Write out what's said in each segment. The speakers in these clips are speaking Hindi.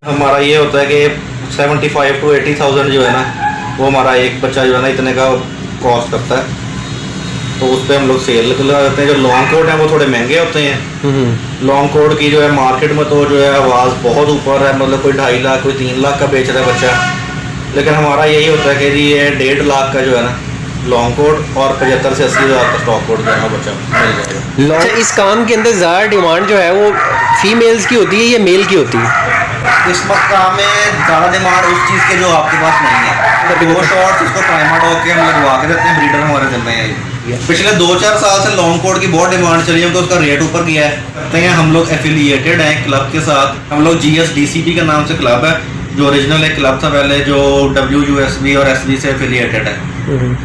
हमारा ये होता है कि 75 to 80,000 जो है ना, वो हमारा एक बच्चा जो है ना इतने का कॉस्ट करता है। तो उस पर हम लोग सेल लगा देते हैं। जो लॉन्ग कोट हैं वो थोड़े महंगे होते हैं। लॉन्ग कोट की जो है मार्केट में तो जो है आवाज़ बहुत ऊपर है, मतलब कोई 2.5 लाख कोई 3 लाख का बेच रहा है बच्चा। लेकिन हमारा यही होता है कि जी ये 1.5 लाख का जो है ना लॉन्ग कोट और 75 से 80 हज़ार का स्टॉक कोट जो है ना बच्चा मिल जाएगा। अच्छा, इस काम के अंदर ज़्यादा डिमांड जो है वो फीमेल्स की होती है या मेल की होती है? इस वक्त काम में ज़्यादा डिमांड उस चीज़ के जो आपके पास नहीं है। वो शॉर्ट्स उसको प्राइमर डॉग के हम लगवा के देते हैं, ब्रीडर हमारे जिम्मे है। पिछले 2-4 साल से लॉन्ग कोट की बहुत डिमांड चली है, तो उसका रेट ऊपर किया है। कहते हैं हम लोग एफिलिएटेड हैं क्लब के साथ। हम लोग GSDCP के नाम से क्लब है, जो ओरिजिनल एक क्लब था पहले, जो WUSB और SB से एफिलिएटेड है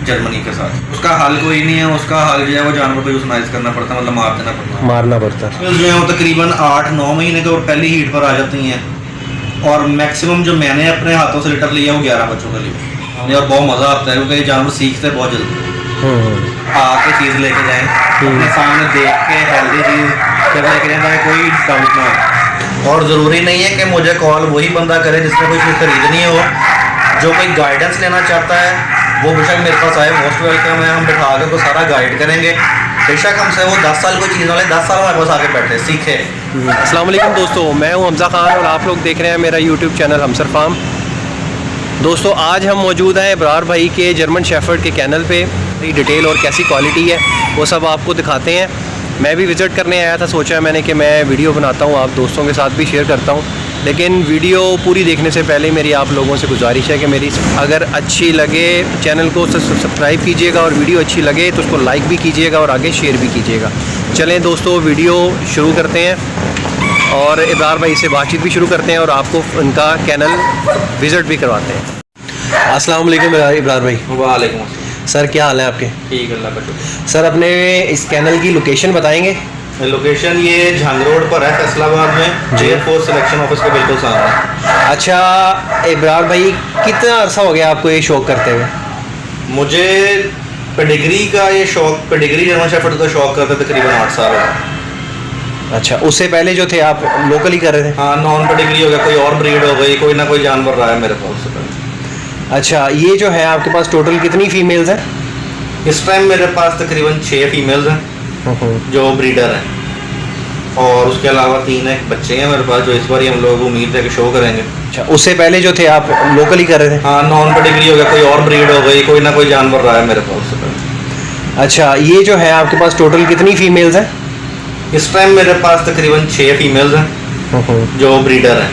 जर्मनी के साथ। उसका हल कोई नहीं है, उसका हल जो है वो जानवर को यूज़ करना पड़ता है, मतलब मारना पड़ता है। जो है वो तकरीबन 8-9 महीने के और पहली हीट पर आ जाती हैं। और मैक्सिमम जो मैंने अपने हाथों से लिटर लिया वो 11 बच्चों का लिया। और बहुत मज़ा आता है क्योंकि जानवर सीखते हैं बहुत जल्दी। आके चीज़ लेके जाएँ, अपने सामने देख के हेल्दी चीज़ जब लेके जाए, कोई डाउट ना हो। और ज़रूरी नहीं है कि मुझे कॉल वही बंदा करे जिसने कोई चीज़ खरीदनी हो। जो कोई गाइडेंस लेना चाहता है वो बेशक मेरे पास आए, मोस्ट वेलकम है। हम बिठा कर को सारा गाइड करेंगे। बेशक हमसे वो 10 साल कोई चीज़ वाले 10 साल हमारे पास आके बैठे सीखे। अस्सलाम वालेकुम दोस्तों, मैं हूं हमज़ा ख़ान और आप लोग देख रहे हैं मेरा यूट्यूब चैनल हमसर फार्म। दोस्तों आज हम मौजूद हैं इब्रार भाई के जर्मन शेफर्ड के कैनल पे। डिटेल और कैसी क्वालिटी है वो सब आपको दिखाते हैं। मैं भी विज़िट करने आया था, सोचा मैंने कि मैं वीडियो बनाता हूँ, आप दोस्तों के साथ भी शेयर करता हूँ। लेकिन वीडियो पूरी देखने से पहले मेरी आप लोगों से गुजारिश है कि मेरी अगर अच्छी लगे चैनल को सब्सक्राइब कीजिएगा और वीडियो अच्छी लगे तो उसको लाइक भी कीजिएगा और आगे शेयर भी कीजिएगा। चलें दोस्तों वीडियो शुरू करते हैं और इब्रार भाई से बातचीत भी शुरू करते हैं और आपको उनका कैनल विज़िट भी करवाते हैं। अस्सलाम वालेकुम इब्रार भाई। वालेकुम सर, क्या हाल है आपके? ठीक है, अल्लाह का शुक्र। सर अपने इस कैनल की लोकेशन बताएंगे? लोकेशन ये झांग रोड पर है, फैसलाबाद में, एयरफोर्स सिलेक्शन ऑफिस के बिल्कुल सामने। अच्छा इब्रार भाई, कितना अरसा हो गया आपको ये शौक़ करते हुए? मुझे पेडिग्री का ये शौक़, पेडिग्री जर्मन शेफर्ड का शौक़ करते तकरीबन 8 साल हो गए। अच्छा, उससे पहले जो थे आप लोकल ही कर रहे थे? हाँ, नॉन पेडिग्री हो गया, कोई और ब्रीड हो गई, कोई ना कोई जानवर रहा है मेरे पास उससे पहले। अच्छा, ये जो है आपके पास टोटल कितनी फीमेल्स हैं? इस टाइम मेरे पास तकरीबन 6 फीमेल्स हैं जो ब्रीडर हैं, और उसके अलावा 3 एक बच्चे हैं मेरे पास जो इस बार ही हम लोग उम्मीद है कि शो करेंगे। अच्छा, उससे पहले जो थे आप लोकल ही कर रहे थे? हाँ, नॉन पेडिग्री हो गया, कोई और ब्रीड हो गई, कोई ना कोई जानवर रहा है मेरे पास उससे पहले। अच्छा, ये जो है आपके पास टोटल कितनी फीमेल्स हैं? इस टाइम मेरे पास तकरीबन 6 फीमेल्स हैं जो ब्रीडर हैं,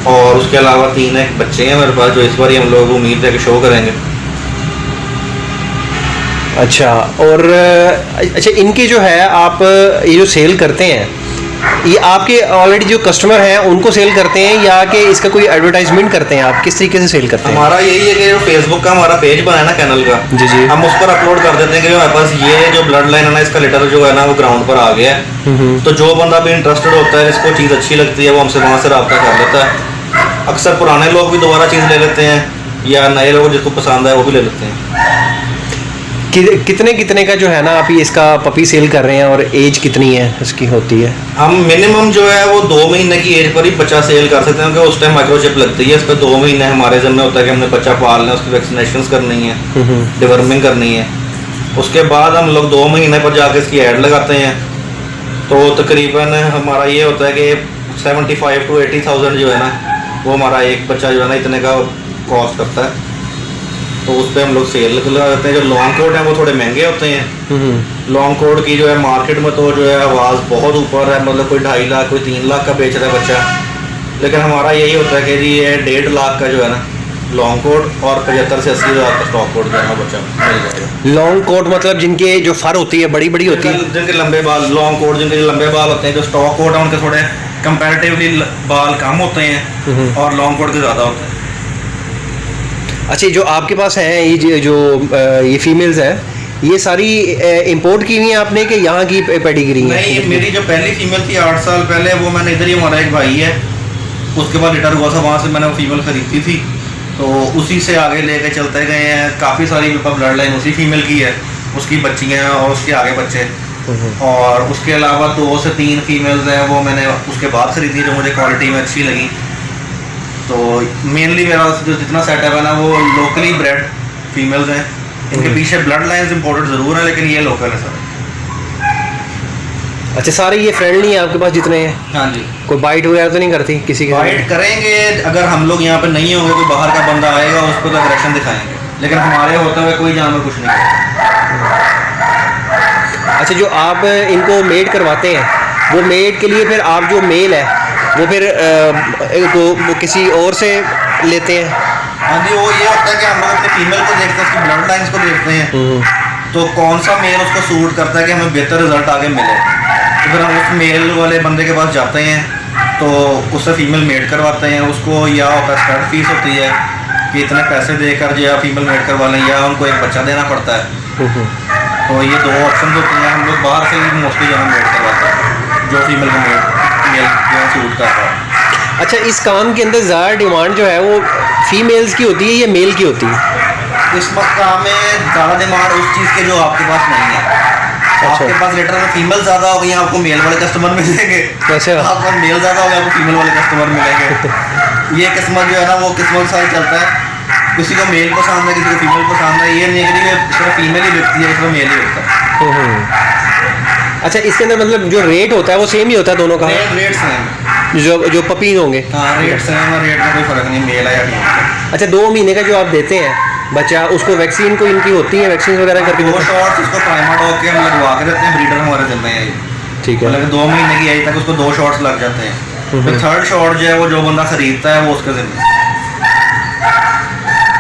और उसके अलावा 3 एक बच्चे हैं मेरे पास जो इस बार ही हम लोग उम्मीद है कि शो करेंगे। अच्छा, और अच्छा इनके जो है आप ये जो सेल करते हैं, ये आपके ऑलरेडी जो कस्टमर हैं उनको सेल करते हैं या कि इसका कोई एडवर्टाइजमेंट करते हैं? आप किस तरीके से सेल करते हैं? हमारा यही है कि जो फेसबुक का हमारा पेज बना है ना कैनल का, जी जी, हम उस पर अपलोड कर देते हैं कि हमारे पास ये जो ब्लड लाइन है ना, इसका लिटर जो है ना वो ग्राउंड पर आ गया है। तो जो बंदा भी इंटरेस्टेड होता है, जिसको चीज़ अच्छी लगती है, वो हमसे वहाँ से रब्ता कर लेता है। अक्सर पुराने लोग भी दोबारा चीज़ ले लेते हैं, या नए लोग जिसको पसंद है वो भी ले लेते हैं। कितने का जो है ना आप ये इसका पपी सेल कर रहे हैं और एज कितनी है इसकी होती है? हम मिनिमम जो है वो 2 महीने की एज पर ही बच्चा सेल कर सकते हैं, क्योंकि उस टाइम माइक्रोचिप लगती है। इस पर 2 महीने हमारे जिम्मे होता है कि हमने बच्चा पालना है, उसकी वैक्सीनेशन करनी है, डिवर्मिंग करनी है। उसके बाद हम लोग 2 महीने पर जाके इसकी ऐड लगाते हैं। तो तकरीबन हमारा ये होता है कि 75 to 80,000 जो है ना, वो हमारा एक बच्चा जो है ना इतने का कॉस्ट करता है। तो उस पर हम लोग सेल लगा देते हैं। जो लॉन्ग कोट हैं वो थोड़े महंगे होते हैं। लॉन्ग कोट की जो है मार्केट में तो जो है आवाज़ बहुत ऊपर है, मतलब कोई 2.5 लाख कोई 3 लाख का बेच रहा है बच्चा। लेकिन हमारा यही होता है कि जी ये 1.5 लाख का जो है ना लॉन्ग कोट और 75 से 80 हज़ार का स्टॉक कोट जो है बच्चा मिल जाएगा। लॉन्ग कोट मतलब जिनके जो फर होती है बड़ी बड़ी होती है, जिनके लंबे बाल, लॉन्ग कोट जिनके जो लंबे बाल होते हैं। जो स्टॉक कोट है उनके थोड़े कंपैरेटिवली बाल कम होते हैं और लॉन्ग कोट के ज़्यादा होते हैं। अच्छा, जो आपके पास हैं ये जो ये फीमेल्स हैं, ये सारी इंपोर्ट की हुई हैं आपने कि यहाँ की पेडिग्री है? नहीं, मेरी जो पहली फीमेल थी 8 साल पहले, वो मैंने इधर ही, हमारा एक भाई है उसके बाद रिटर्न हुआ था, वहाँ से मैंने वो फीमेल खरीदी थी। तो उसी से आगे लेके चलते गए हैं। काफ़ी सारी मेरे पास ब्लड लाइन उसी फीमेल की है, उसकी बच्चियाँ और उसके आगे बच्चे। और उसके अलावा 2 से 3 फीमेल्स हैं वो मैंने उसके बाद ख़रीदी जो मुझे क्वालिटी में अच्छी लगी। तो मेनली मेरा जो जितना सेटअप है ना वो लोकली ब्रेड फीमेल्स हैं। इनके पीछे ब्लड लाइन्स इंपोर्टेड ज़रूर है, लेकिन ये लोकल है सर। अच्छा, सारे ये फ्रेंडली हैं आपके पास जितने हैं? हाँ जी। कोई बाइट वगैरह तो नहीं करती किसी के? बाइट करेंगे अगर हम लोग यहाँ पे नहीं होंगे, कोई बाहर का बंदा आएगा उस पर तो एग्रेशन दिखाएंगे, लेकिन हमारे होते हुए कोई जानवर कुछ नहीं करता। अच्छा, जो आप इनको मेड करवाते हैं वो मेड के लिए फिर आप जो मेल है वो फिर वो किसी और से लेते हैं? हाँ जी, वो ये होता है कि हम लोग अपने फीमेल को देखते हैं, उसकी ब्लड लाइन्स को देखते हैं, तो कौन सा मेल उसको सूट करता है कि हमें बेहतर रिजल्ट आगे मिले, तो फिर हम उस मेल वाले बंदे के पास जाते हैं, तो उससे फीमेल मेड करवाते हैं। उसको या होता है स्टार्ट फीस होती है कि इतने पैसे देकर जो है फीमेल मेड करवा लें, या उनको एक बच्चा देना पड़ता है। तो ये दो ऑप्शन होते हैं। हम लोग बाहर से ही मोस्टली जो है मेड करवाते हैं, जो फीमेल को मेल जो है सूट कर रहा है। अच्छा, इस काम के अंदर ज़्यादा डिमांड जो है वो फीमेल्स की होती है या मेल की होती है? इस वक्त काम में ज़्यादा डिमांड उस चीज़ के जो आपके पास नहीं है। आपके पास लेटर में फीमेल ज़्यादा हो गई, आपको मेल वाले कस्टमर मिलेंगे। अच्छा। आपको मेल ज़्यादा हो गया, आपको फीमेल वाले कस्टमर मिलेंगे। ये किस्मत जो है ना वो किस्मत सारी चलता है। किसी को मेल पसंद है, किसी को फीमेल पसंद है। ये नहीं है कि सिर्फ फीमेल ही बिकती है, सिर्फ मेल ही बिकता है। अच्छा, इसके अंदर मतलब जो रेट होता है वो सेम ही होता है दोनों का? रेट सेम, जो पपी होंगे? हाँ, रेट सेम है, रेट में कोई फ़र्क नहीं मेल है या फीमेल। अच्छा, 2 महीने का जो आप देते हैं बच्चा, उसको वैक्सीन को इनकी होती है, वैक्सीन वगैरह करके? 2 शॉट्स उसको प्राइमाडॉक के हम लगवा के देते हैं, ब्रीडर हमारे जिम्मे है। ठीक है। मतलब 2 महीने की एज तक उसको 2 शॉट्स लग जाते हैं। फिर थर्ड शॉट जो है वो जो बंदा खरीदता है वो उसके जिम्मे।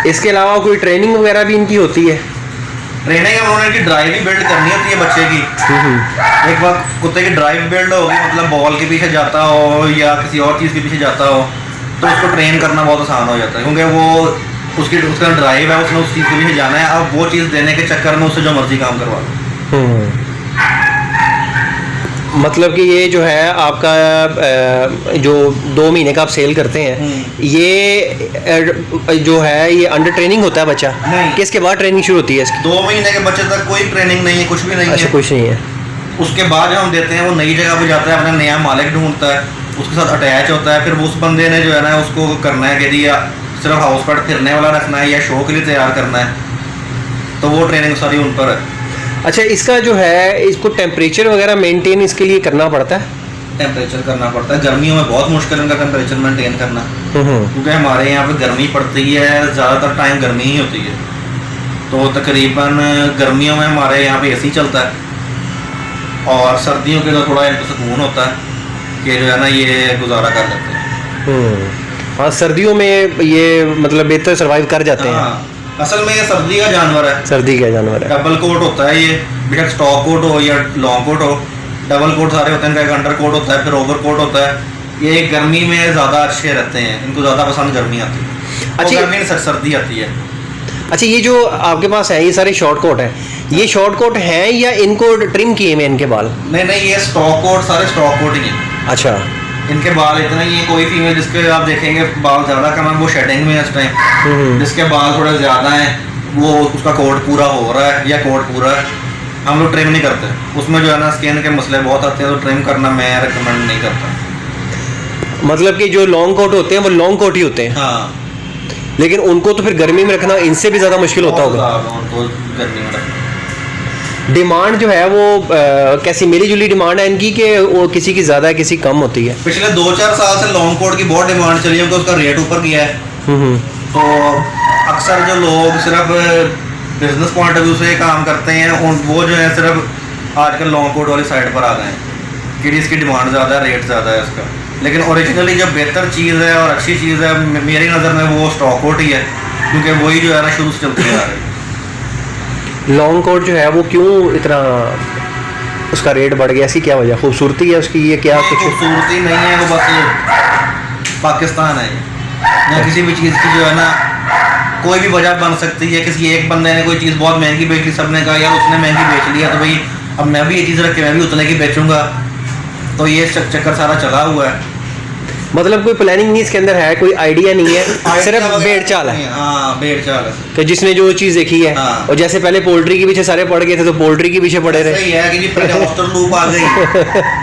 इसके अलावा कोई ट्रेनिंग वगैरह भी इनकी होती है? ट्रेनिंग में उन्होंने की ड्राइव भी बिल्ड करनी होती है बच्चे की। एक बार कुत्ते की ड्राइव बिल्ड होगी, मतलब बॉल के पीछे जाता हो या किसी और चीज़ के पीछे जाता हो, तो उसको ट्रेन करना बहुत आसान हो जाता है, क्योंकि वो उसका ड्राइव है, उसने उस चीज़ के पीछे जाना है। अब वो चीज़ देने के चक्कर में उससे जो मर्जी काम करवा लो। मतलब कि ये जो है आपका जो 2 महीने का आप सेल करते हैं, ये जो है ये अंडर ट्रेनिंग होता है बच्चा? नहीं। किसके बाद ट्रेनिंग शुरू होती है इसकी? 2 महीने के बच्चे तक कोई ट्रेनिंग नहीं है, कुछ भी नहीं है। अच्छा, कुछ नहीं है। उसके बाद जो हम देते हैं वो नई जगह पे जाता है, अपना नया मालिक ढूंढता है, उसके साथ अटैच होता है। फिर उस बंदे ने जो है ना उसको करना है कि या सिर्फ हाउस पर फिरने वाला रखना है या शो के लिए तैयार करना है, तो वो ट्रेनिंग सारी उन पर है। अच्छा, इसका जो है इसको टेम्परेचर वगैरह मेंटेन इसके लिए करना पड़ता है? टेम्परेचर करना पड़ता है। गर्मियों में बहुत मुश्किल है इनका टेम्परेचर मेंटेन करना, क्योंकि हमारे यहाँ पे गर्मी पड़ती है, ज़्यादातर टाइम गर्मी ही होती है। तो तकरीबन गर्मियों में हमारे यहाँ पे एसी चलता है, और सर्दियों के तो थोड़ा इनको सुकून होता है कि जो है ना ये गुजारा कर लेते हैं। हाँ, सर्दियों में ये मतलब बेहतर सर्वाइव कर जाते हैं। असल में ये सर्दी का जानवर है। सर्दी का जानवर है। डबल कोट होता है ये, बेशक स्टॉक कोट हो या लॉन्ग कोट हो, डबल कोट सारे होते हैं। इनका एक अंडर कोट होता है, फिर ओवर कोट होता है। ये गर्मी में ज़्यादा अच्छे रहते हैं, इनको ज़्यादा पसंद गर्मी आती है। अच्छा, गर्मी में सर्दी आती है। अच्छा, ये जो आपके पास है ये सारे शॉर्ट कोट हैं, ये शॉर्ट कोट हैं या इनको ट्रिम किए हुए इनके बाल? नहीं, ये स्टॉक कोट, सारे स्टॉक कोट ही हैं। अच्छा, इनके बाल इतना ही है। कोई फीमेल जिसके आप देखेंगे बाल ज़्यादा कम है वो शेडिंग में है इस टाइम। जिसके बाल थोड़े ज़्यादा हैं वो उसका कोट पूरा हो रहा है या कोट पूरा है, हम लोग ट्रिम नहीं करते। उसमें जो है ना स्किन के मसले बहुत आते हैं, तो ट्रिम करना मैं रिकमेंड नहीं करता। मतलब कि जो लॉन्ग कोट होते हैं वो लॉन्ग कोट ही होते हैं? हाँ, लेकिन उनको तो फिर गर्मी में रखना इनसे भी ज़्यादा मुश्किल होता होगा। उनको गर्मी में रखना। डिमांड जो है वो कैसी मिली जुली डिमांड है इनकी, कि वो किसी की ज़्यादा है किसी कम होती है? पिछले 2-4 साल से लॉन्ग कोट की बहुत डिमांड चली है, तो उसका रेट ऊपर गया है। तो अक्सर जो लोग सिर्फ बिजनेस पॉइंट ऑफ व्यू से काम करते हैं, वो जो है सिर्फ आजकल लॉन्ग कोट वाली साइड पर आ गए हैं कि इसकी डिमांड ज़्यादा है, रेट ज़्यादा है इसका। लेकिन ओरिजिनली जो बेहतर चीज़ है और अच्छी चीज़ है मेरी नज़र में वो स्टॉक कोट ही है, क्योंकि वही जो है ना शुरू से चलती आ रही है। लॉन्ग कोट जो है वो क्यों इतना उसका रेट बढ़ गया, इसकी क्या वजह? खूबसूरती है उसकी? ये क्या कुछ खूबसूरती नहीं है, वो बस पाकिस्तान है या किसी भी चीज़ की जो है ना कोई भी वजह बन सकती है। किसी एक बंदे ने कोई चीज़ बहुत महंगी बेच ली, सबने कहा यार उसने महंगी बेच लिया तो भाई अब मैं भी ये चीज़ रख के मैं भी उतने की बेचूंगा, तो ये चक्कर सारा चला हुआ है। मतलब कोई प्लानिंग नहीं इसके अंदर है, कोई आइडिया नहीं है, सिर्फ भेड़ चाल है। हाँ भेड़ चाल है तो जिसने जो चीज़ देखी है, हाँ। और जैसे पहले पोल्ट्री के पीछे सारे पड़ गए थे तो पोल्ट्री के पीछे पड़े रहे। सही है कि जी पहले हॉस्टल लूप आ गई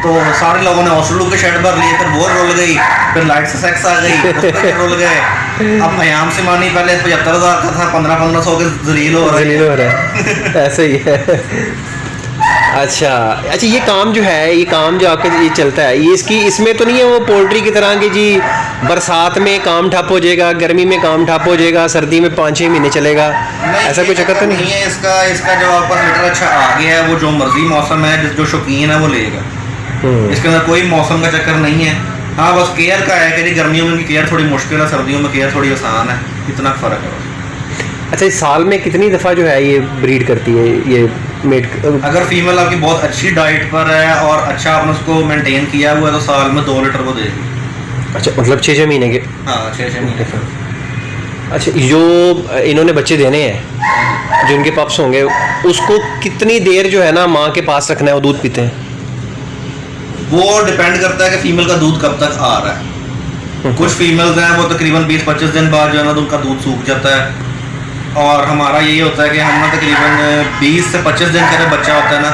तो सारे लोगों ने हॉस्टल लूप के शेड भर लिए, फिर वो रुल गई, फिर लाइट से सेक्स आ गई, उस पे रुल गए। अब मयाम से मानी पहले 75,000 का था, 1500 के जलील हो रहा है। ऐसे ही है। अच्छा अच्छा, ये काम जो है, ये काम जो आपके ये चलता है, ये इसकी इसमें तो नहीं है वो पोल्ट्री की तरह कि जी बरसात में काम ठप हो जाएगा, गर्मी में काम ठप हो जाएगा, सर्दी में 5-6 महीने चलेगा, ऐसा कोई चक्कर तो नहीं है इसका। इसका जो आपका लीटर अच्छा आ गया है, वो जो मर्जी मौसम है, जो शौकीन है वो लेगा। इसके अंदर कोई मौसम का चक्कर नहीं है। हाँ बस केयर का है कि जी गर्मियों में उनकी केयर थोड़ी मुश्किल है, सर्दियों में केयर थोड़ी आसान है, इतना फ़र्क है। अच्छा, इस साल में कितनी दफ़ा जो है ये ब्रीड करती है ये मेट? अगर फीमेल आपकी बहुत अच्छी डाइट पर है और अच्छा आपने उसको मेंटेन किया हुआ है तो साल में 2 लीटर वो देगी। अच्छा, मतलब 6-6 महीने के? हाँ 6-6 महीने। अच्छा, जो इन्होंने बच्चे देने हैं, जो इनके पप्स होंगे, उसको कितनी देर जो है ना माँ के पास रखना है, वो दूध पीते हैं? वो डिपेंड करता है कि फीमेल का दूध कब तक आ रहा है। कुछ फीमेल्स हैं वो तकरीबन 20-25 दिन बाद जो है ना उनका दूध सूख जाता है, और हमारा यही होता है कि हम ना तकरीबन 20 से 25 दिन का जब बच्चा होता है ना,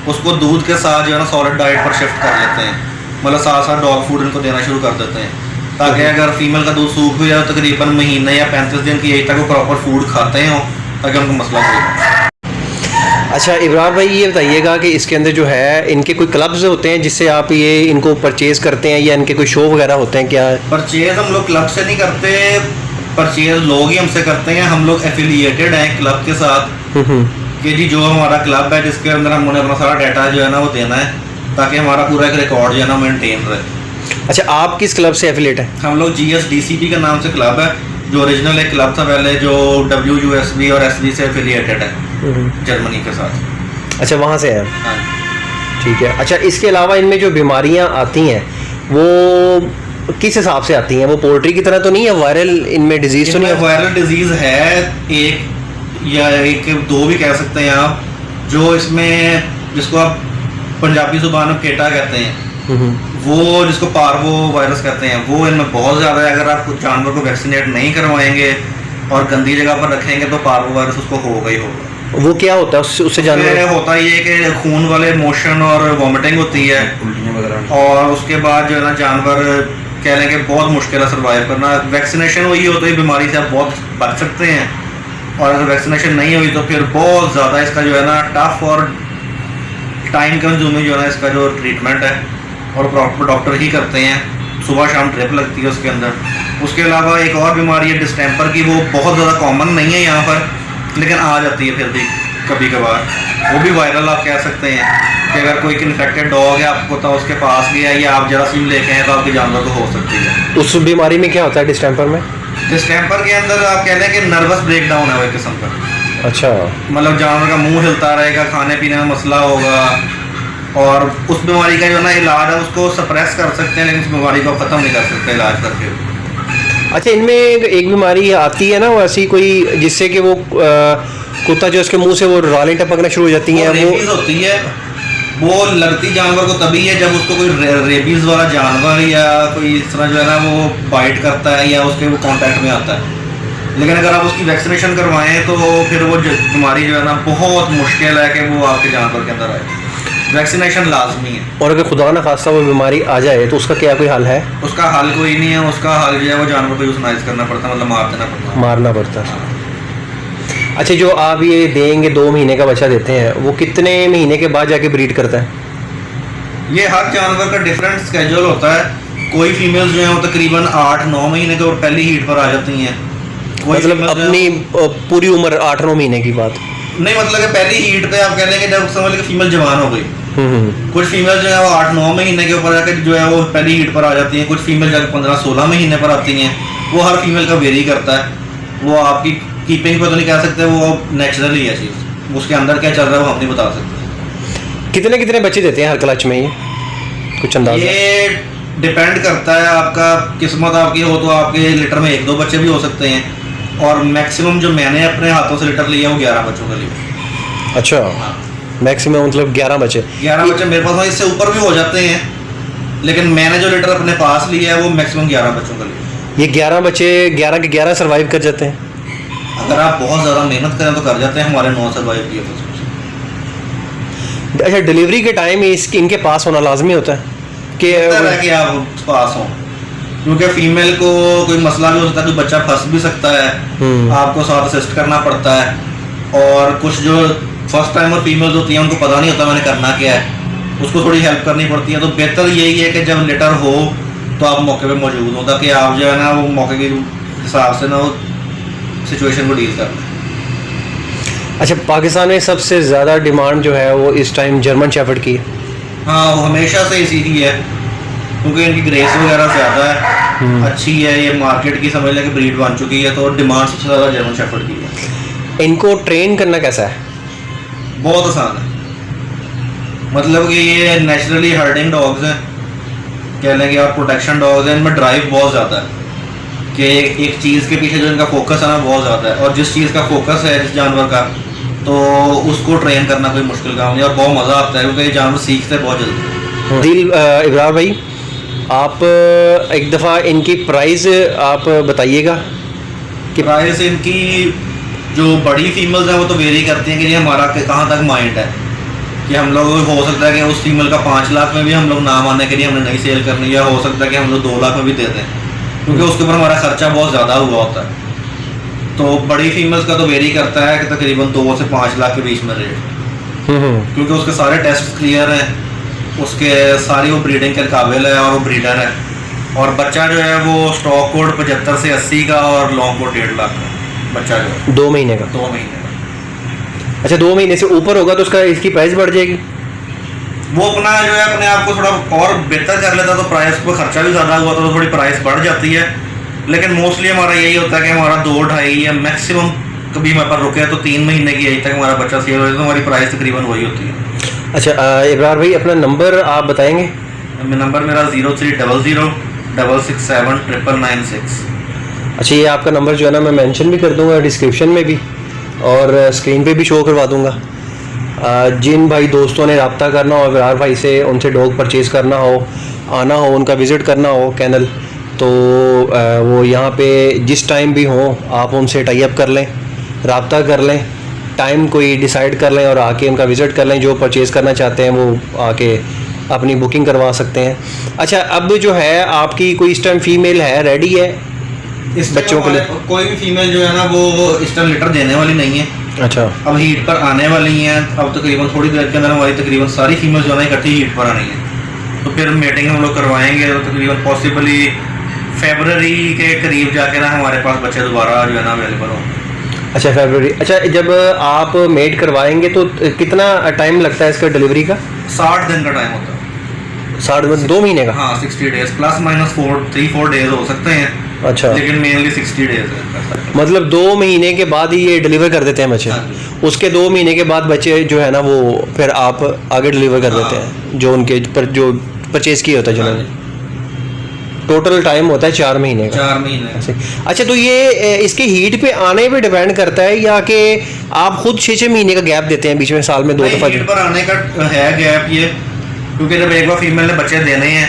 उसको दूध के साथ जो है ना सॉलिड डाइट पर शिफ्ट कर लेते हैं, मतलब साथ साथ डॉग फूड इनको देना शुरू कर देते हैं, ताकि अगर फीमेल का दूध सूख भी जाए तकरीबन महीने या 35 दिन की एज तक वो प्रॉपर फूड खाते हैं ताकि उनको मसला हो। अच्छा इब्रार भाई, ये बताइएगा कि इसके अंदर जो है इनके कोई क्लब्स होते हैं जिससे आप ये इनको परचेज़ करते हैं, या इनके कोई शो वगैरह होते हैं क्या? परचेज़ हम लोग क्लब से नहीं करते, परचेज लोग ही हमसे करते हैं। हम लोग एफिलिएटेड हैं क्लब के साथ कि जी जो हमारा क्लब है जिसके अंदर हमने अपना सारा डाटा जो है ना वो देना है, ताकि हमारा पूरा एक रिकॉर्ड जो है ना मेंटेन रहे। अच्छा, आप किस क्लब से एफिलिएट हैं? हम लोग GSDCP के नाम से क्लब है, जो ओरिजिनल एक क्लब था पहले, जो WUSB और SB से एफिलिएटेड है जर्मनी के साथ। अच्छा, वहाँ से है। हाँ ठीक है। अच्छा, इसके अलावा इनमें जो बीमारियाँ आती हैं वो किस हिसाब से आती हैं? वो पोल्ट्री की तरह तो नहीं है, वायरल इनमें डिजीज़ तो नहीं है? वायरल डिजीज़ है एक या एक दो भी कह सकते हैं आप, जो इसमें जिसको आप पंजाबी जुबान में केटा कहते हैं, वो जिसको पार्वो वायरस कहते हैं, वो इनमें बहुत ज़्यादा है। अगर आप जानवर को वैक्सीनेट नहीं करवाएंगे और गंदी जगह पर रखेंगे तो पार्वो वायरस उसको होगा ही होगा। वो क्या होता है उससे जानवर? होता ये कि खून वाले मोशन और वॉमिटिंग होती है, और उसके बाद जो है ना जानवर कह लें कि बहुत मुश्किल है सर्वाइव करना। वैक्सीनेशन हुई हो तो ये बीमारी से आप बहुत बच सकते हैं, और अगर वैक्सीनेशन नहीं हुई तो फिर बहुत ज़्यादा इसका जो है ना टफ और टाइम कंज्यूमिंग जो है ना इसका जो ट्रीटमेंट है, और प्रॉपर डॉक्टर ही करते हैं, सुबह शाम ट्रिप लगती है उसके अंदर। उसके अलावा एक और बीमारी है डिस्टेम्पर की, वो बहुत ज़्यादा कॉमन नहीं है यहाँ पर, लेकिन आ जाती है फिर भी कभी कभार। वो भी वायरल आप कह सकते हैं कि अगर कोई इन्फेक्टेड डॉग है आपको पता उसके पास गया या आप जरासीम लेके आए तो आपके जानवर को हो सकती है। उस बीमारी में क्या होता है डिस्टेम्पर में? डिस्टेम्पर के अंदर आप कह लें कि नर्वस ब्रेकडाउन है वो एक किस्म का। अच्छा, मतलब जानवर का मुंह हिलता रहेगा, खाने पीने में मसला होगा, और उस बीमारी का जो ना इलाज है उसको सप्रेस कर सकते हैं, लेकिन उस बीमारी को ख़त्म नहीं कर सकते इलाज करके। अच्छा, इनमें एक बीमारी आती है ना वो ऐसी कोई, जिससे कि वो कुत्ता जो उसके मुंह से वो रालें टपकना शुरू हो जाती हैं, रेबीज होती है। वो लगती जानवर को तभी है जब उसको कोई रेबीज वाला जानवर या कोई इस तरह जो है ना वो बाइट करता है या उसके वो कांटेक्ट में आता है। लेकिन अगर आप उसकी वैक्सीनेशन करवाएं तो फिर वो बीमारी जो है ना बहुत मुश्किल है कि वो आपके जानवर के अंदर आए। वैक्सीनेशन लाजमी है। और अगर खुदा ना खास्ता वो बीमारी आ जाए तो उसका क्या कोई हल है? उसका हल कोई नहीं है। उसका हल जो है वो जानवर को यूथनाइज करना पड़ता है, मतलब मार देना पड़ता है, मारना पड़ता है। अच्छा, जो आप ये देंगे 2 महीने का बच्चा देते हैं, वो कितने महीने के बाद जाके ब्रीड करता है? ये हर जानवर का डिफरेंट स्केड्यूल होता है। कोई फीमेल्स जो है वो तकरीबन 8-9 महीने के और पहली हीट पर आ जाती हैं। मतलब अपनी पूरी उम्र 8-9 महीने की बात नहीं, मतलब कि पहली हीट पे आप कह लेंगे जब समझ लीजिए फीमेल जवान हो गई। कुछ फीमेल जो है वो 8-9 महीने के ऊपर जाकर जो है वो पहली हीट पर आ जाती हैं। कुछ फीमेल जाकर 15-16 महीने पर आती हैं। वो हर फीमेल का वेरी करता है। वो आपकी कीपिंग पे तो नहीं कह सकते, वो नेचुरली है चीज़। उसके अंदर क्या चल रहा है वो हम नहीं बता सकते। कितने कितने बच्चे देते हैं हर क्लच में, ये कुछ अंदाजा? ये डिपेंड करता है, आपका किस्मत आपकी हो तो आपके लीटर में 1-2 बच्चे भी हो सकते हैं, और मैक्सिमम जो मैंने अपने हाथों से लीटर लिया वो 11 बच्चों का लिया। अच्छा, मैक्सिमम मतलब 11 बच्चे? 11 बच्चे मेरे पास इससे ऊपर भी हो जाते हैं, लेकिन मैंने जो लीटर अपने पास लिया है वो मैक्सिमम 11 बच्चों का लिया। ये 11 बच्चे 11 के 11 सर्वाइव कर जाते हैं? अगर आप बहुत ज़्यादा मेहनत करें तो कर जाते हैं, हमारे 9 सर्वाइव किए थे। अच्छा, डिलीवरी के टाइम इनके पास होना लाजमी होता है कि कि आप पास हों, क्योंकि फीमेल को कोई मसला भी हो सकता है, कोई बच्चा फंस भी सकता है, आपको साथ असिस्ट करना पड़ता है। और कुछ जो फर्स्ट टाइमर फीमेल्स होती हैं उनको पता नहीं होता मैंने करना क्या है, उसको थोड़ी हेल्प करनी पड़ती है। तो बेहतर यही है कि जब लेटर हो तो आप मौके पे मौजूद हो, ताकि आप जो है ना वो मौके के हिसाब से ना वो सिचुएशन को डील कर लें। अच्छा, पाकिस्तान में सबसे ज़्यादा डिमांड जो है वो इस टाइम जर्मन शेफर्ड की है? हाँ, वो हमेशा से इसी की है, क्योंकि इनकी ग्रेस वगैरह ज़्यादा है, अच्छी है, ये मार्केट की समझ लें कि ब्रीड बन चुकी है, तो डिमांड सबसे ज़्यादा जर्मन शेफर्ड की है। इनको ट्रेन करना कैसा है? बहुत आसान है, मतलब कि ये नेचुरली हर्डिंग डॉग्स हैं कह लेंगे, और प्रोटेक्शन डॉग्स हैं। इनमें ड्राइव बहुत ज़्यादा है कि एक चीज़ के पीछे जो इनका फोकस है ना बहुत ज़्यादा है, और जिस चीज़ का फोकस है जिस जानवर का, तो उसको ट्रेन करना कोई मुश्किल काम नहीं, और बहुत मज़ा आता है, क्योंकि ये जानवर सीखते हैं बहुत जल्दी। दिल इब्रार भाई, आप एक दफ़ा इनकी प्राइस आप बताइएगा कि प्राइस इनकी जो बड़ी फीमेल्स हैं वो तो वेरी करती हैं कि ये हमारा कहाँ तक माइंड है, कि हम लोग हो सकता है कि उस फीमेल का 5 लाख में भी हम लोग ना माने के लिए हमने नहीं सेल करनी, या हो सकता है कि हम लोग 2 लाख में भी दे दें, क्योंकि उसके ऊपर हमारा खर्चा बहुत ज़्यादा हुआ होता है। तो बड़ी फीमेल्स का तो वेरी करता है कि तकरीबन 2 से 5 लाख के बीच में रेट, क्योंकि उसके सारे टेस्ट क्लियर हैं, उसके सारी वो ब्रीडिंग के काबिल है और वो ब्रीडर है। और बच्चा जो है वो स्टॉक कोड 75 से 80 का और लॉन्ग कोड 1.5 लाख का बच्चा जो है 2 महीने का। 2 महीने का। अच्छा, 2 महीने से ऊपर होगा तो उसका इसकी प्राइस बढ़ जाएगी? वो अपना जो है अपने आप को थोड़ा और बेहतर कर लेता तो प्राइस पर खर्चा भी ज़्यादा हुआ तो थोड़ी प्राइस बढ़ जाती है, लेकिन मोस्टली हमारा यही होता है कि हमारा 2-2.5 या मैक्सिमम कभी हमारे पास रुके तो 3 महीने की एज तक हमारा बच्चा सेल हो, तो हमारी प्राइस तकरीबन वही होती है। अच्छा, इब्रार भाई अपना नंबर आप बताएंगे? नंबर मेरा 0300 667 996। अच्छा, ये आपका नंबर जो है ना मैं मेंशन भी कर दूंगा डिस्क्रिप्शन में भी, और स्क्रीन पे भी शो करवा दूंगा। जिन भाई दोस्तों ने रब्ता करना हो इब्रार भाई से, उनसे डॉग परचेज़ करना हो, आना हो, उनका विज़िट करना हो कैनल, तो वो यहाँ पे जिस टाइम भी हो आप उनसे टाई अप कर लें, रब्ता कर लें, टाइम कोई डिसाइड कर लें और आके उनका विज़िट कर लें। जो परचेज़ करना चाहते हैं वो आके अपनी बुकिंग करवा सकते हैं। अच्छा, अब जो है आपकी कोई इस टाइम फीमेल है रेडी है इस बच्चों के लिए? कोई भी फीमेल जो है ना वो इस टाइम लीटर देने वाली नहीं है। अच्छा, अब हीट पर आने वाली हैं, अब तकरीबन थोड़ी देर के अंदर हमारी तकरीबन सारी फीमेल जो है ना इकट्ठी हीट पर आनी है, तो फिर मीटिंग हम लोग करवाएंगे, तो तकरीबन पॉसिबली फरवरी के करीब जाके ना हमारे पास बच्चे दोबारा जो है ना अवेलेबल हो। अच्छा, फरवरी। अच्छा, जब आप मेड करवाएंगे तो कितना टाइम लगता है इसका डिलीवरी का? 60 दिन का टाइम होता है। 60 2 महीने का? हाँ, 60 डेज प्लस माइनस 3-4 डेज हो सकते हैं। अच्छा, लेकिन मेनली 60 डेज है। मतलब 2 महीने के बाद ही ये डिलीवर कर देते हैं बच्चे? उसके 2 महीने के बाद बच्चे जो है ना वो फिर आप आगे डिलीवर कर देते हैं जो उनके पर जो परचेज़ किया होता है जिन्होंने? टोटल टाइम होता है 4 महीने का? 4 महीने। अच्छा, तो ये इसके हीट पे आने पे डिपेंड करता है या कि आप खुद 6-6 महीने का गैप देते हैं बीच में, साल में 2 दफ़ा? हीट पर आने का है गैप ये, क्योंकि जब एक बार फीमेल ने बच्चे देने हैं,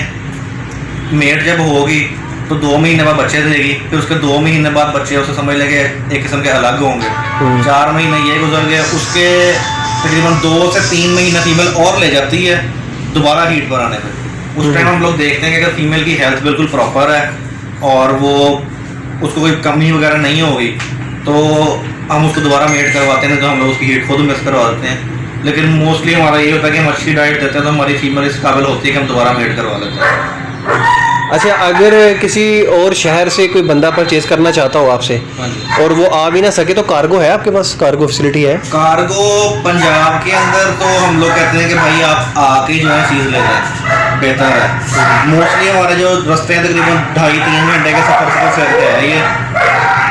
मेट जब होगी तो 2 महीने बाद बच्चे देगी, फिर उसके 2 महीने बाद बच्चे उसे समझ लेंगे एक किस्म के अलग होंगे। 4 महीने ये गुजर गए, उसके तकरीबन 2 से 3 महीने फीमेल और ले जाती है दोबारा हीट पर आने पर। उस टाइम हम लोग देखते हैं कि अगर फीमेल की हेल्थ बिल्कुल प्रॉपर है और वो उसको कोई कमी वगैरह नहीं होगी तो हम उसको दोबारा मेट करवाते हैं, तो हम लोग उसकी हीट खुद मिस करवा देते हैं। लेकिन मोस्टली हमारा ये होता है कि हम अच्छी डाइट देते हैं तो हमारी फीमेल इस काबिल होती है कि हम दोबारा मेट करवा लेते हैं। अच्छा, अगर किसी और शहर से कोई बंदा परचेज करना चाहता हो आपसे और वो आ भी ना सके तो कार्गो है आपके पास? कार्गो फैसिलिटी है? कार्गो पंजाब के अंदर तो हम लोग कहते हैं कि भाई आप आके जो है चीज़ ले जाएं, बेहतर है। मोस्टली हमारे जो रास्ते हैं तकरीबन 2.5-3 घंटे के सफ़र से है ये,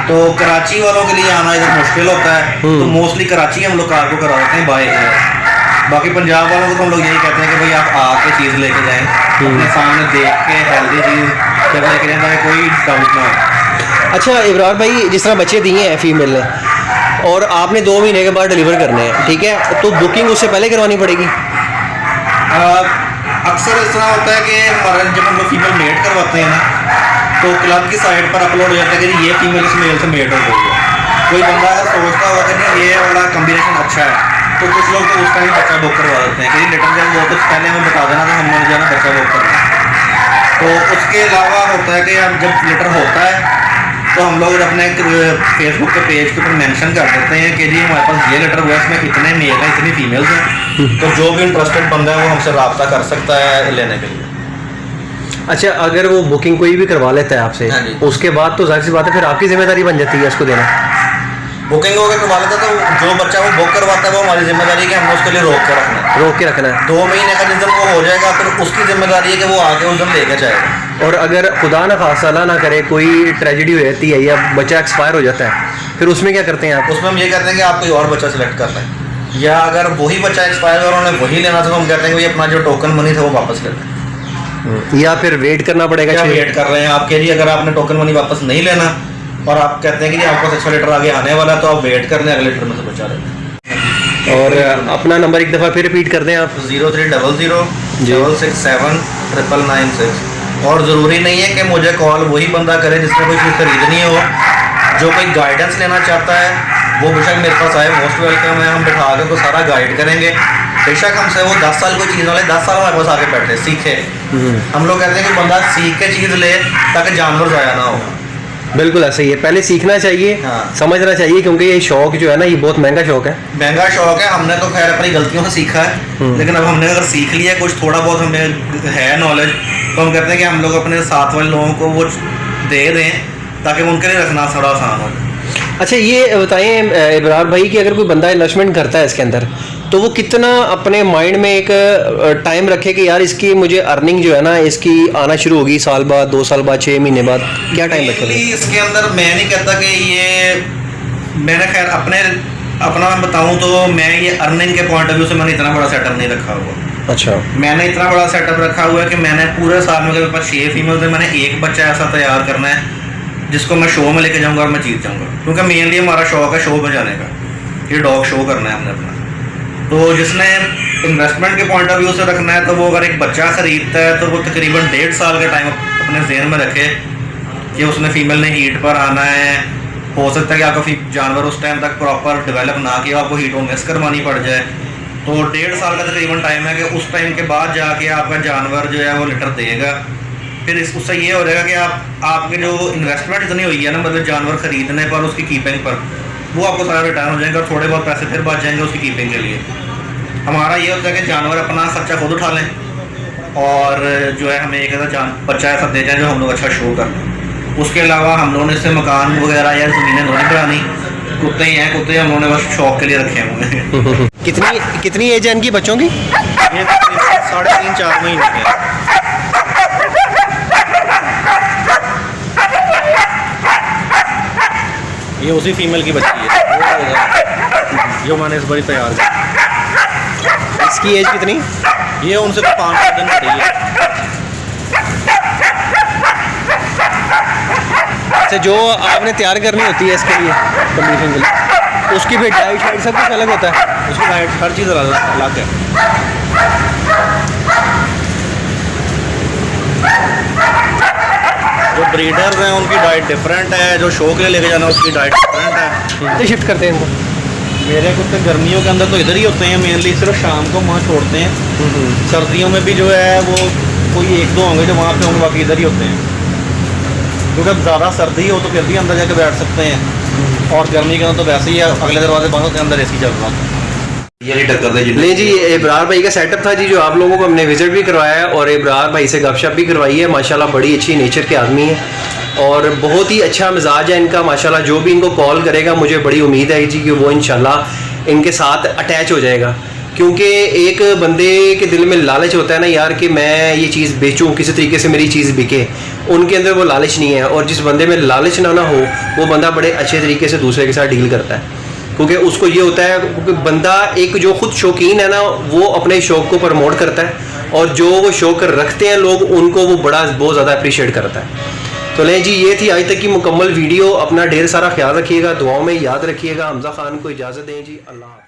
तो कराची वालों के लिए आना इधर मुश्किल होता है, तो मोस्टली कराची हम लोग कार्गो करा देते हैं बाय एयर। बाकी पंजाब वालों को तो हम लोग यही कहते हैं कि भाई आप आके चीज़ लेके जाएं, अपने सामने देख के हेल्दी चीज़ जब लेके जाएं ताकि कोई डाउट ना हो। अच्छा इब्रार भाई, जिस तरह बच्चे दिए हैं फीमेल ने और आपने 2 महीने के बाद डिलीवर करने हैं, ठीक है, तो बुकिंग उससे पहले करवानी पड़ेगी? अक्सर इस तरह होता है कि हमारा जब हम लोग फीमेल मेट करवाते हैं ना, तो क्लब की साइट पर अपलोड हो जाता है कि ये फीमेल इस मेल से मेट हो गई है। कोई बंदा अगर सोचता होगा कि नहीं ये वाला कम्बिनेशन अच्छा है, तो कुछ लोग तो उसका ही बच्चा बुक करवा देते हैं कि लिटिल जब वो कुछ पहले हमें बता देना तो हमने जो है ना बच्चा बुक करना है। तो उसके अलावा होता है कि अब जब लिटर होता है तो हम लोग अपने फेसबुक के पेज के ऊपर मेंशन कर देते हैं कि जी हमारे पास ये लेटर हुआ है, इसमें इतने मेल हैं, इतनी फीमेल्स हैं, तो जो भी इंटरेस्टेड बंदा है वो हमसे रब्ता कर सकता है लेने के लिए। अच्छा, अगर वो बुकिंग कोई भी करवा लेता है आपसे, हाँ जी। उसके बाद तो जाहिर सी बात है फिर आपकी जिम्मेदारी बन जाती है इसको देना। बुकिंग वगैरह करवा लेता है तो जो बच्चा वो बुक करवाता है वो हमारी जिम्मेदारी है कि हमने उसके लिए रोक के रखना है। 2 महीने का जिस दिन वो हो जाएगा फिर उसकी जिम्मेदारी है कि वो आके उस दिन लेके जाएगा। और अगर खुदा ना खासा अल्लाह ना करे कोई ट्रेजेडी हो जाती है या बच्चा एक्सपायर हो जाता है, फिर उसमें क्या करते हैं आप? उसमें हम ये कहते हैं कि आप कोई और बच्चा सेलेक्ट कर लें, या अगर वही बच्चा एक्सपायर और उन्होंने वही लेना था तो हम कहते हैं कि भाई अपना जो टोकन मनी था वो वापस ले लें। या फिर वेट करना पड़ेगा? क्या वेट कर रहे हैं आपके लिए? अगर आपने टोकन मनी वापस नहीं लेना और आप कहते हैं कि आपके पास अच्छा लेटर आगे आने वाला है, तो आप वेट कर लें, अगले लेटर में से बचा लें। और अपना नंबर एक दफ़ा फिर रिपीट कर दें आप। 0300 767 996। और ज़रूरी नहीं है कि मुझे कॉल वही बंदा करे जिसने कोई चीज़ खरीदनी हो। जो कोई गाइडेंस लेना चाहता है वो बेशक मेरे पास आए, मोस्ट वेलकम है। हम बिठा के उसको सारा गाइड करेंगे। बेशक हमसे वो 10 साल कोई चीज़ वाले 10 साल हमारे पास आके बैठे सीखे। हम लोग कहते हैं कि बंदा सीख के चीज़ ले ताकि जानवर ज़ाया ना हो। बिल्कुल ऐसा ही है, पहले सीखना चाहिए, हाँ। समझना चाहिए, क्योंकि ये शौक जो है ना ये बहुत महंगा शौक है। महंगा शौक है। हमने तो खैर अपनी गलतियों से सीखा है, लेकिन अब हमने अगर सीख लिया कुछ थोड़ा बहुत हमें है नॉलेज, तो हम कहते हैं कि हम लोग अपने साथ वाले लोगों को वो दे दें ताकि उनके लिए रखना थोड़ा आसान हो। अच्छा, ये बताएं इब्रार भाई कि अगर कोई बंदा इन्वेस्टमेंट करता है इसके अंदर, तो वो कितना अपने माइंड में एक टाइम रखे कि यार इसकी मुझे अर्निंग जो है ना इसकी आना शुरू होगी साल बाद, 2 साल बाद, 6 महीने बाद, क्या टाइम रखे? इसके अंदर मैं नहीं कहता कि ये मैंने खैर अपना मैं बताऊं तो मैं ये अर्निंग के पॉइंट ऑफ व्यू से मैंने इतना बड़ा सेटअप नहीं रखा हुआ। अच्छा। मैंने इतना बड़ा सेटअप रखा हुआ है कि मैंने पूरे साल में मेरे पास 6 फीमेल थे, मैंने एक बच्चा ऐसा तैयार करना है जिसको मैं शो में लेके जाऊंगा और मैं जीत जाऊंगा, क्योंकि मेनली हमारा शौक है शो में जाने का। ये डॉग शो करना है हमने अपना। तो जिसने इन्वेस्टमेंट के पॉइंट ऑफ व्यू से रखना है तो वो अगर एक बच्चा खरीदता है तो वो तकरीबन 1.5 साल का टाइम अपने ज़हन में रखे कि उसने फीमेल ने हीट पर आना है। हो सकता है कि आपका जानवर उस टाइम तक प्रॉपर डेवलप ना किया, आपको हीट मिस करवानी पड़ जाए। तो 1.5 साल का तकरीबन टाइम है कि उस टाइम के बाद जाके आपका जानवर जो है वो लिटर देगा। फिर उससे ये हो जाएगा कि आपके जो इन्वेस्टमेंट इतनी हुई है ना, मतलब जानवर खरीदने पर, उसकी कीपिंग पर, वो आपको सारा रिटर्न हो जाएगा और थोड़े बहुत पैसे फिर बच जाएंगे उसकी कीपिंग के लिए। हमारा ये होता है कि जानवर अपना खर्चा खुद उठा लें और जो है हमें एक ऐसा बच्चा ऐसा दे जाए जो हम लोग अच्छा शो कर लें। उसके अलावा हम लोगों ने इससे मकान वगैरह या ज़मीनें नहीं बनानी। कुत्ते ही हैं, कुत्ते हम लोगों ने बस शौक के लिए रखे हुए हैं। कितनी एज है इनकी बच्चों की? ये 3.5-4 महीने के हैं। ये उसी फीमेल की बच्ची है जो मैंने इस बारी तैयार की। इसकी एज कितनी? ये उनसे तो 5 दिन बड़ी है। अच्छा, जो आपने तैयार करनी होती है इसके लिए कंपटीशन के लिए, उसकी भी डाइट शाइट सब कुछ अलग होता है? उसकी डाइट हर चीज़ अलग है। जो ब्रीडर्स हैं उनकी डाइट डिफरेंट है, जो शो के लिए लेके जाना उसकी डाइट डिफरेंट है। तो शिफ्ट करते हैं इनको? मेरे कुत्ते गर्मियों के अंदर तो इधर ही होते हैं मेनली, सिर्फ शाम को वहाँ छोड़ते हैं। सर्दियों में भी जो है वो कोई 1-2 होंगे जो वहाँ पे होंगे, बाकी इधर ही होते हैं। क्योंकि अब ज़्यादा सर्दी हो तो फिर भी अंदर जाके बैठ सकते हैं, और गर्मी के अंदर तो वैसे ही अगले दरवाजे बंद होते हैं, अंदर एसी चल रहा है। ये लीटर कर दे नहीं जी, इब्रार भाई का सेटअप था जी जो आप लोगों को हमने विजिट भी करवाया है और इब्रार भाई से गपशप भी करवाई है। माशाल्लाह बड़ी अच्छी नेचर के आदमी है और बहुत ही अच्छा मिजाज है इनका माशाल्लाह। जो भी इनको कॉल करेगा मुझे बड़ी उम्मीद है जी कि वो इंशाल्लाह इनके साथ अटैच हो जाएगा, क्योंकि एक बंदे के दिल में लालच होता है ना यार कि मैं ये चीज़ बेचूं, किसी तरीके से मेरी चीज़ बिके। उनके अंदर वो लालच नहीं है, और जिस बंदे में लालच ना हो वो बंदा बड़े अच्छे तरीके से दूसरे के साथ डील करता है, क्योंकि उसको ये होता है क्योंकि बंदा एक जो खुद शौकीन है ना वो अपने शौक़ को प्रमोट करता है, और जो वो शौक़ रखते हैं लोग उनको वो बहुत ज़्यादा अप्रिशिएट करता है। तो लें जी, ये थी आज तक की मुकम्मल वीडियो। अपना ढेर सारा ख्याल रखिएगा, दुआओं में याद रखिएगा। हमजा खान को इजाज़त दें जी, अल्लाह।